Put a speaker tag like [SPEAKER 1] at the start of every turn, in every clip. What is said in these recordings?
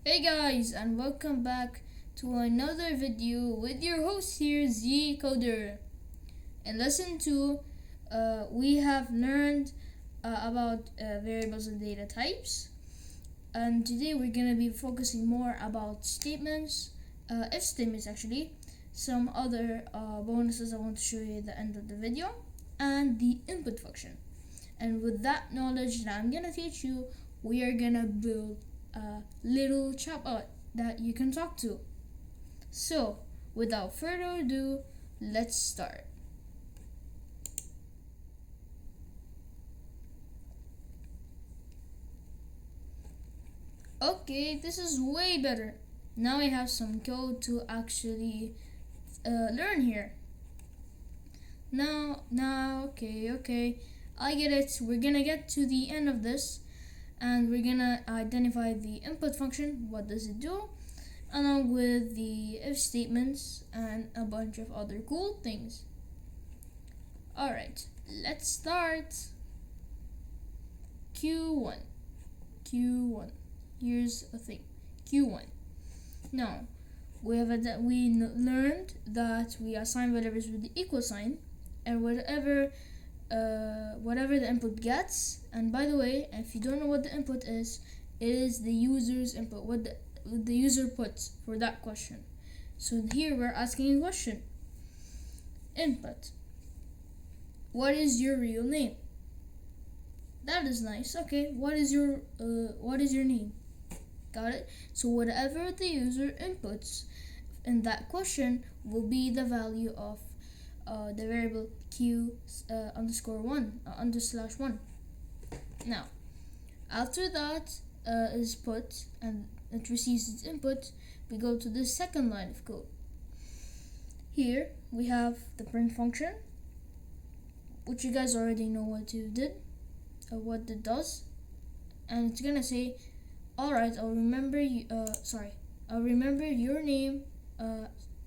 [SPEAKER 1] Hey guys, and welcome back to another video with your host here, Zecoder. In lesson 2, we have learned about variables and data types, and today we're going to be focusing more about statements, if statements actually, some other bonuses I want to show you at the end of the video, and the input function. And with that knowledge that I'm going to teach you, we are going to build a little chatbot that you can talk to. So, without further ado, let's start. Okay, this is way better. Now I have some code to actually learn here. Okay, I get it. We're gonna get to the end of this, and we're gonna identify the input function, what does it do, along with the if statements and a bunch of other cool things. Alright, let's start. Q1. Here's a thing. Q1. Now, we learned that we assign variables with the equal sign, and whatever the input gets. And by the way, if you don't know what the input is, it is the user's input, what the user puts for that question. So here we're asking a question. Input. What is your real name? That is nice. Okay, what is your name? Got it? So whatever the user inputs in that question will be the value of the variable q _1 _1. Now, after that is put and it receives its input, we go to the second line of code. Here we have the print function, which you guys already know what it does, and it's gonna say, alright, I'll remember your name,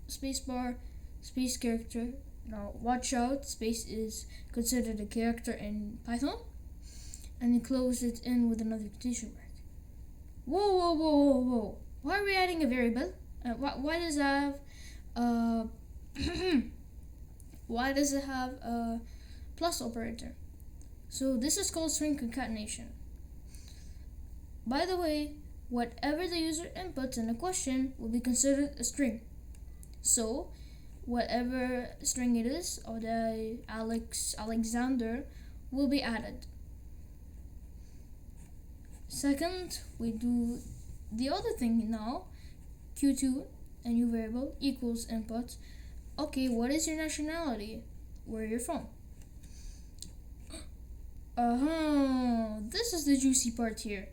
[SPEAKER 1] spacebar, space character. Now watch out, space is considered a character in Python, and you close it in with another quotation mark. Whoa. Why are we adding a variable? Why does it have why does it have a plus operator? So this is called string concatenation. By the way, whatever the user inputs in a question will be considered a string. So whatever string it is, or the Alexander, will be added. Second, we do the other thing now. Q2, a new variable, equals input. Okay, what is your nationality? Where you're from? This is the juicy part here.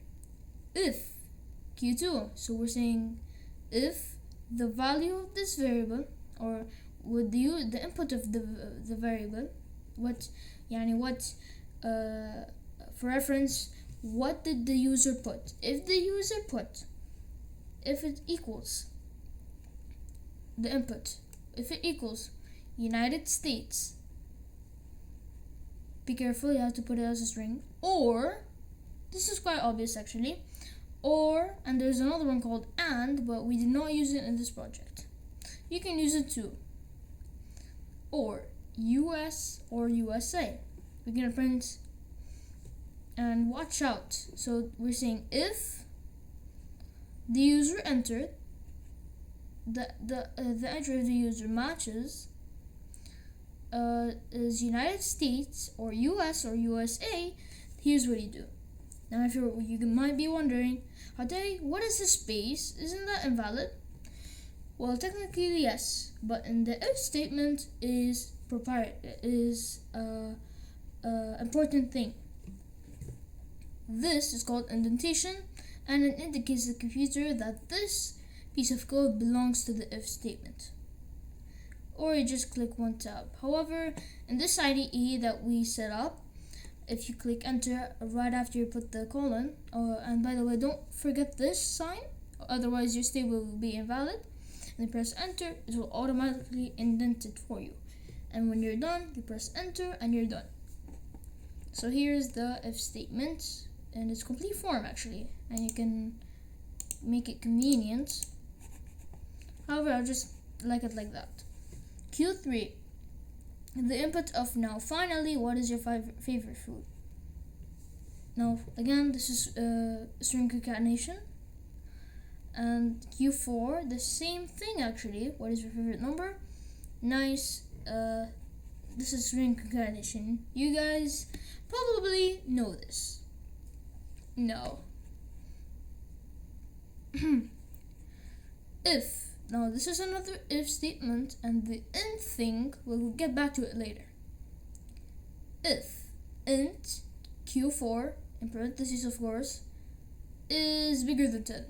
[SPEAKER 1] If Q2, so we're saying if the value of this variable, or with the input of the variable, for reference, what did the user put? If it equals the input, if it equals United States, be careful, you have to put it as a string, or, this is quite obvious actually, or, and there's another one called and, but we did not use it in this project. You can use it too. Or US or USA. We're gonna print, and watch out. So we're saying if the user entered, the entry of the user matches is United States or US or USA, here's what you do. Now, if you might be wondering, Ade, what is a space? Isn't that invalid? Well, technically yes, but in the if statement is important thing. This is called indentation, and it indicates to the computer that this piece of code belongs to the if statement. Or you just click one tab. However, in this IDE that we set up, if you click enter right after you put the colon, and by the way, don't forget this sign, otherwise your statement will be invalid, and you press enter, it will automatically indent it for you. And when you're done, you press enter and you're done. So here's the if statement in its complete form actually, and you can make it convenient. However, I'll just like it like that. Q3, the input of now. Finally, what is your favorite food? Now, again, this is string concatenation. And Q4, the same thing actually. What is your favorite number? Nice. This is string concatenation. You guys probably know this. No. If. Now this is another if statement, and the int thing, we'll get back to it later. If int Q4, in parentheses of course, is bigger than 10.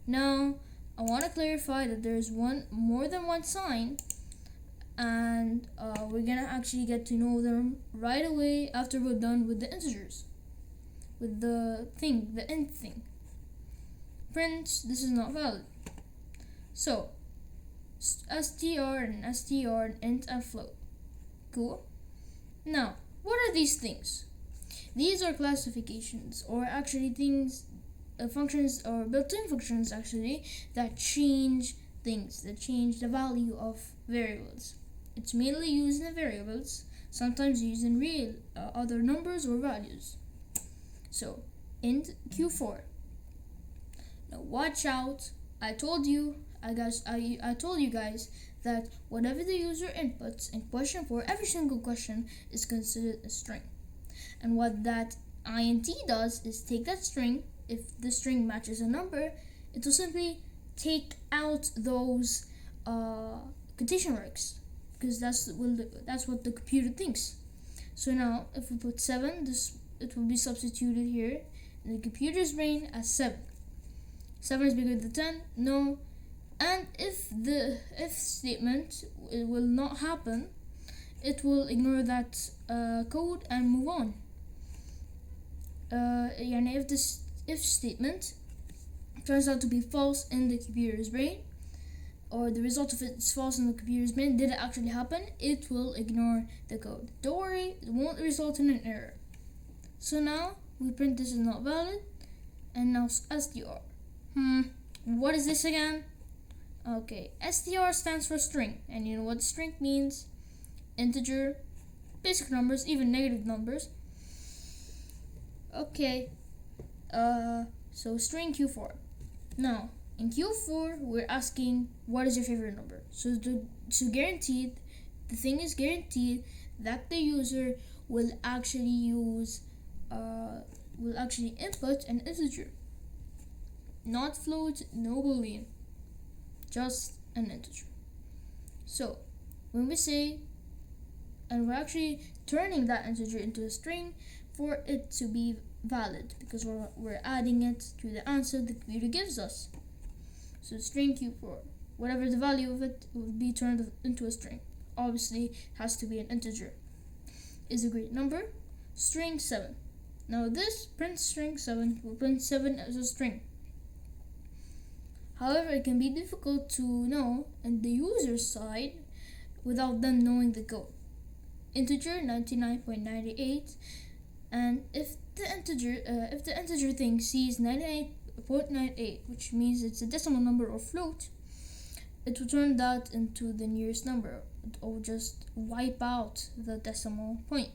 [SPEAKER 1] Now, I want to clarify that there's more than one sign, and we're gonna actually get to know them right away after we're done with the integers, with the int thing. Print, this is not valid. So, str and str and int and float. Cool. Now, what are these things? These are classifications, or actually things. Functions or built-in functions actually that change things, that change the value of variables. It's mainly used in variables, sometimes used in real other numbers or values. So int Q4. Now watch out, I told you guys that whatever the user inputs in question for every single question is considered a string. And what that int does is take that string. If the string matches a number, it will simply take out those quotation marks, because that's what the computer thinks. So now, if we put 7, it will be substituted here in the computer's brain as 7. 7 is bigger than 10, no. And if the if statement will not happen, it will ignore that code and move on. If this if statement turns out to be false in the computer's brain, or the result of it is false in the computer's brain, did it actually happen, it will ignore the code. Don't worry, it won't result in an error. So now we print this is not valid, and now str. What is this again? Okay, str stands for string, and you know what string means? Integer, basic numbers, even negative numbers. Okay. So string Q4. Now, in Q4, we're asking what is your favorite number. So guaranteed, the thing is guaranteed that the user will actually input an integer, not float, no boolean, just an integer. So when we say, and we're actually turning that integer into a string for it to be valid, because we're adding it to the answer the computer gives us. So string Q4, whatever the value of it will be turned into a string. Obviously, it has to be an integer. Is a great number. String 7. Now this print string 7 will print 7 as a string. However, it can be difficult to know on the user's side without them knowing the code. Integer 99.98, and if the integer thing sees 98.98, which means it's a decimal number or float, it will turn that into the nearest number, or just wipe out the decimal point.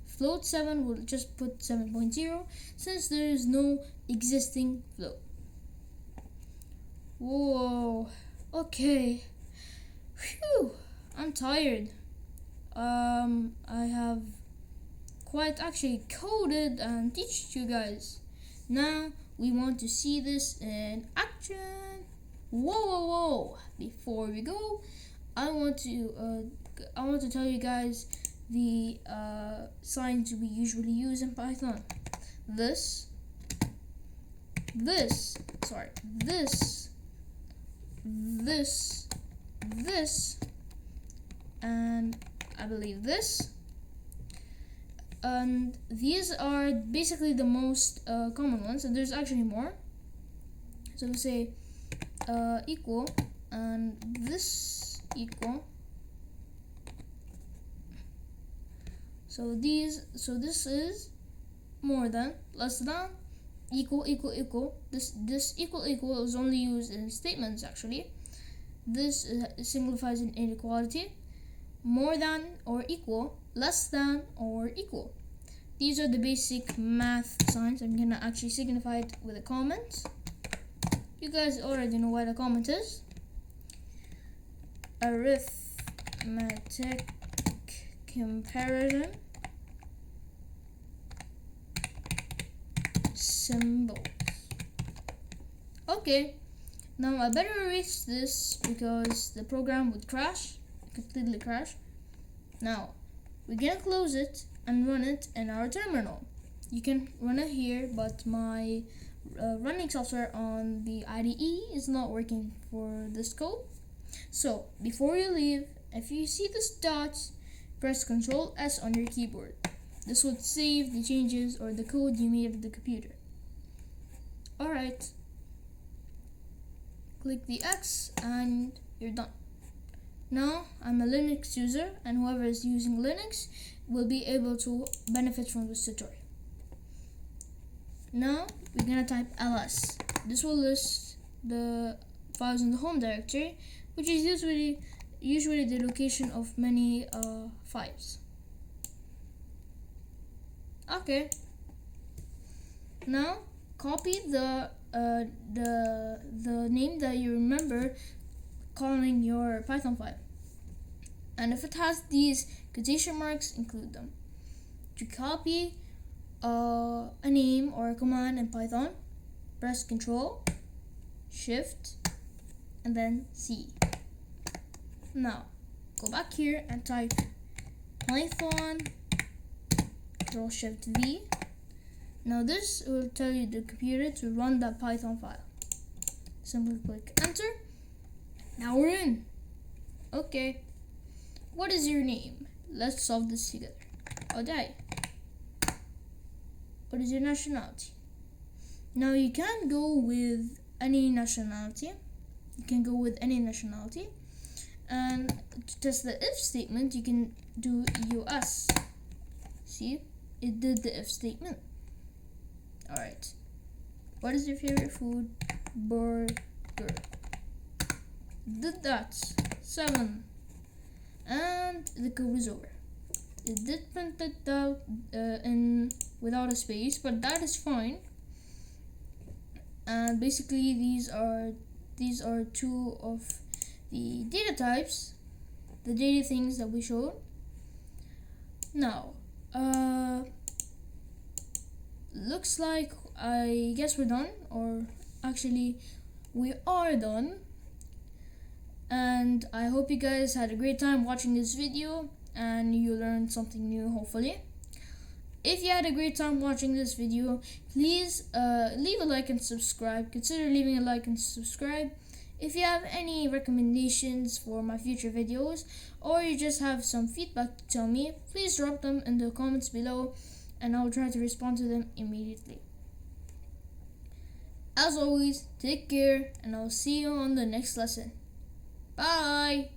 [SPEAKER 1] Float 7 will just put 7.0 since there is no existing float. Whoa, okay. Phew, I'm tired. I have quite actually coded and teach you guys. Now we want to see this in action. Whoa. Before we go, I want to tell you guys the signs we usually use in Python. This, and I believe this. And these are basically the most common ones, and there's actually more. So we say equal, and this equal. So this is more than, less than, equal equal equal. This equal equal is only used in statements actually. This simplifies an inequality. More than or equal, less than or equal. These are the basic math signs. I'm gonna actually signify it with a comment. You guys already know what a comment is. Arithmetic comparison symbols. Okay, now I better erase this because the program would completely crash. Now we're gonna close it and run it in our terminal. You can run it here, but my running software on the IDE is not working for this code. So before you leave, if you see this dot, press Ctrl S on your keyboard. This would save the changes or the code you made of the computer. Alright, click the X and you're done. Now I'm a Linux user, and whoever is using Linux will be able to benefit from this tutorial. Now we're gonna type ls. This will list the files in the home directory, which is usually the location of many files. Okay. Now copy the name that you remember calling your Python file, and if it has these quotation marks, include them. To copy a name or a command in Python, press Ctrl, Shift, and then C. Now go back here and type Python, Ctrl Shift V. Now this will tell you the computer to run that Python file. Simply click enter. Now we're in. Okay, what is your name? Let's solve this together. Odai. What is your nationality? Now you can go with any nationality. And to test the if statement, you can do US. See, it did the if statement. Alright, what is your favorite food? Burger. Did that. 7. And the code is over. It did print it out without a space, but that is fine. And basically these are two of the data types, the data things that we showed. Now looks like, I guess we're done, or actually we are done. And I hope you guys had a great time watching this video and you learned something new, hopefully. If you had a great time watching this video, please leave a like and subscribe. Consider leaving a like and subscribe. If you have any recommendations for my future videos, or you just have some feedback to tell me, please drop them in the comments below and I'll try to respond to them immediately. As always, take care and I'll see you on the next lesson. Bye!